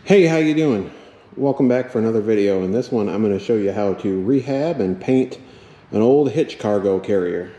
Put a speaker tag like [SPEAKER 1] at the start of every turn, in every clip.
[SPEAKER 1] Hey, how you doing? Welcome back for another video. In this one, I'm going to show you how to rehab and paint an old hitch cargo carrier.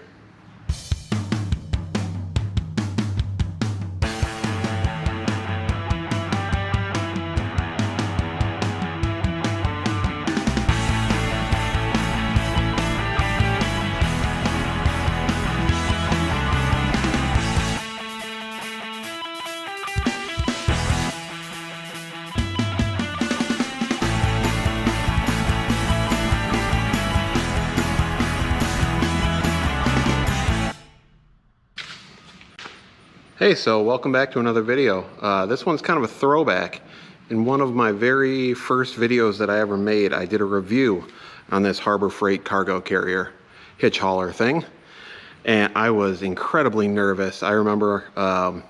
[SPEAKER 1] Hey, so welcome back to another video. This one's kind of a throwback. In one of my very first videos that I ever made, I did a review on this Harbor Freight cargo carrier hitch hauler thing, and I was incredibly nervous. I remember,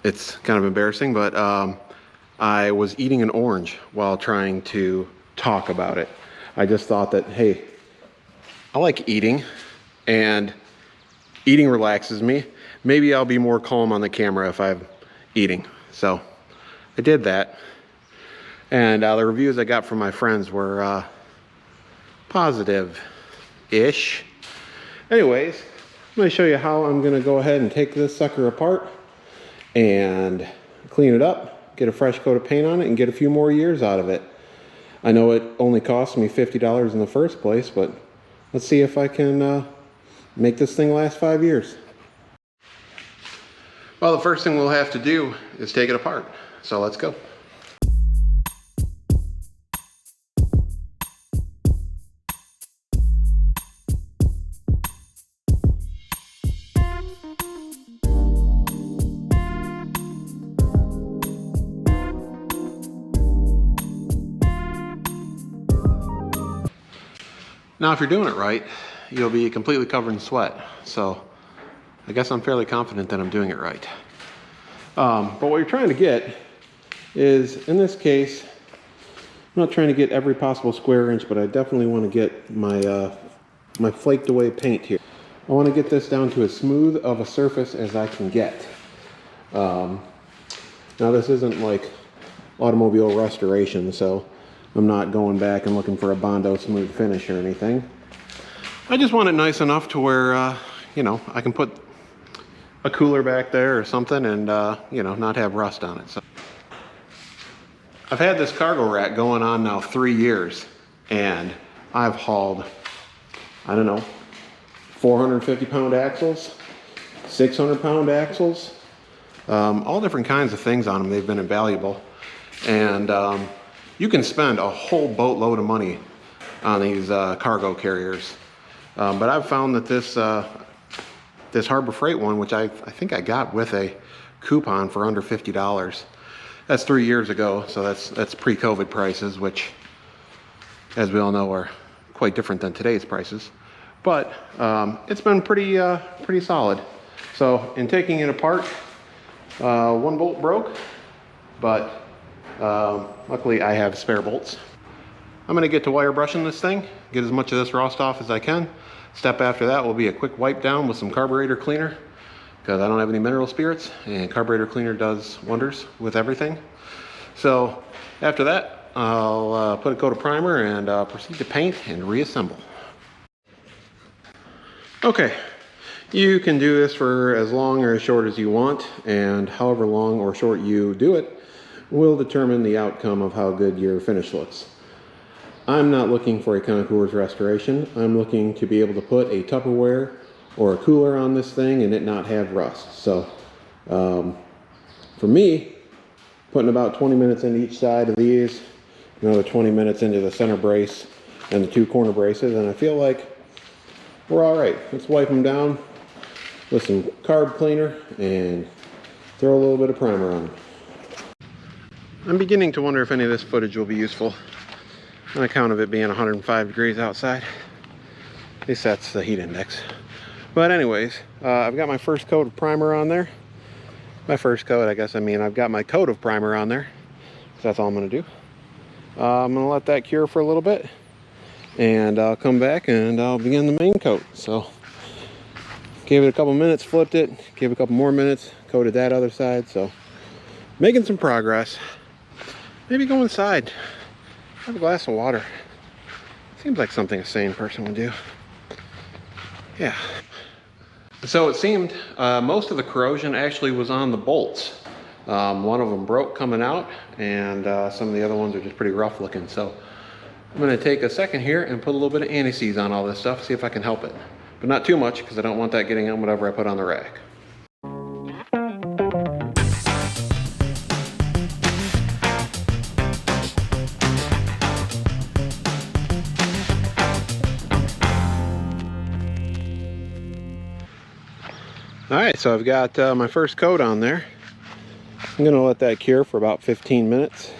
[SPEAKER 1] it's kind of embarrassing, but I was eating an orange while trying to talk about it. I just thought that, hey, I like eating, and eating relaxes me. Maybe I'll be more calm on the camera if I'm eating. So I did that. And the reviews I got from my friends were positive-ish. Anyways, I'm going to show you how I'm going to go ahead and take this sucker apart and clean it up, get a fresh coat of paint on it, and get a few more years out of it. I know it only cost me $50 in the first place, but let's see if I can make this thing last 5 years. Well, the first thing we'll have to do is take it apart. So let's go. Now, if you're doing it right, you'll be completely covered in sweat. So I guess I'm fairly confident that I'm doing it right. But what you're trying to get is, in this case, I'm not trying to get every possible square inch, but I definitely want to get my my flaked away paint here. I want to get this down to as smooth of a surface as I can get. Now, this isn't like automobile restoration, so I'm not going back and looking for a Bondo smooth finish or anything. I just want it nice enough to where, you know, I can put a cooler back there or something and, you know, not have rust on it. So I've had this cargo rack going on now 3 years, and I've hauled, I don't know, 450-pound axles, 600-pound axles, all different kinds of things on them. They've been invaluable. And you can spend a whole boatload of money on these cargo carriers. But I've found that this Harbor Freight one, which I think I got with a coupon for under $50. That's 3 years ago, so that's pre-COVID prices, which, as we all know, are quite different than today's prices. But it's been pretty solid. So in taking it apart, one bolt broke, but luckily I have spare bolts. I'm gonna get to wire brushing this thing, get as much of this rust off as I can. Step after that will be a quick wipe down with some carburetor cleaner, because I don't have any mineral spirits, and carburetor cleaner does wonders with everything. So after that, I'll put a coat of primer and proceed to paint and reassemble. Okay, you can do this for as long or as short as you want, and however long or short you do it will determine the outcome of how good your finish looks. I'm not looking for a concours restoration. I'm looking to be able to put a Tupperware or a cooler on this thing and it not have rust. So for me, putting about 20 minutes into each side of these, another 20 minutes into the center brace and the two corner braces, and I feel like we're all right. Let's wipe them down with some carb cleaner and throw a little bit of primer on them. I'm beginning to wonder if any of this footage will be useful on account of it being 105 degrees outside. At least that's the heat index. But anyways, I've got my first coat of primer on there. My first coat, I guess I mean I've got my coat of primer on there. So that's all I'm gonna do. I'm gonna let that cure for a little bit, and I'll come back and I'll begin the main coat. So gave it a couple minutes, flipped it, gave it a couple more minutes, coated that other side. So making some progress. maybe go inside, have a glass of water. Seems like something a sane person would do. Yeah. So it seemed most of the corrosion actually was on the bolts. One of them broke coming out, and some of the other ones are just pretty rough looking. So I'm gonna take a second here and put a little bit of anti-seize on all this stuff, see if I can help it. But not too much, because I don't want that getting on whatever I put on the rack. All right, so I've got my first coat on there. I'm gonna let that cure for about 15 minutes.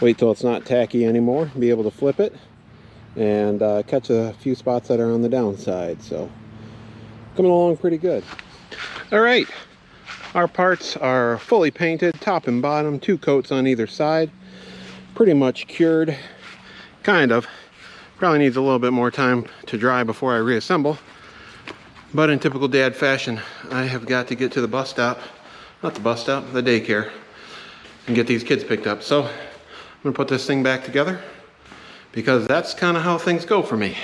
[SPEAKER 1] Wait till it's not tacky anymore, be able to flip it and catch a few spots that are on the downside. So coming along pretty good. All right, our parts are fully painted, top and bottom, 2 coats on either side. Pretty much cured, kind of. Probably needs a little bit more time to dry before I reassemble. But in typical dad fashion, I have got to get to the bus stop, not the bus stop, the daycare, and get these kids picked up. So I'm gonna put this thing back together because that's kind of how things go for me.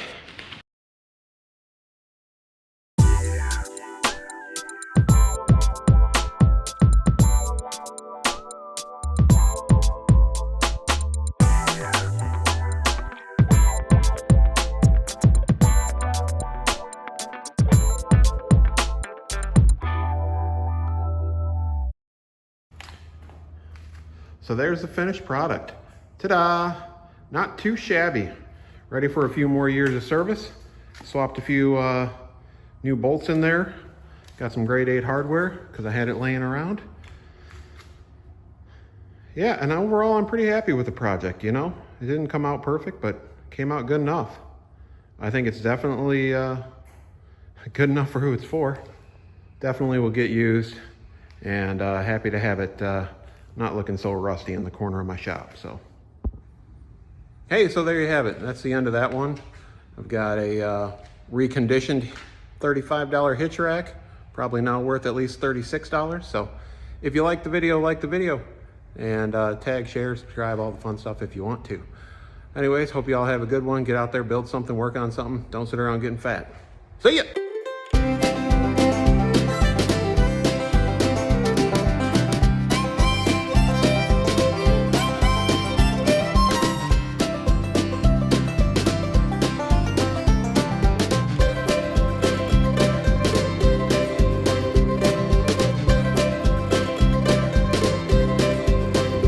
[SPEAKER 1] So there's the finished product. Ta-da! Not too shabby. Ready for a few more years of service. Swapped a few new bolts in there. Got some grade 8 hardware because I had it laying around. Yeah, and overall I'm pretty happy with the project, you know. It didn't come out perfect, but came out good enough. I think it's definitely good enough for who it's for. Definitely will get used, and happy to have it not looking so rusty in the corner of my shop. So hey, so there you have it. That's the end of that one. I've got a reconditioned $35 hitch rack, probably now worth at least $36. So if you like the video, and tag, share, subscribe, all the fun stuff if you want to. Anyways, hope you all have a good one. Get out there, build something, work on something. Don't sit around getting fat. See ya!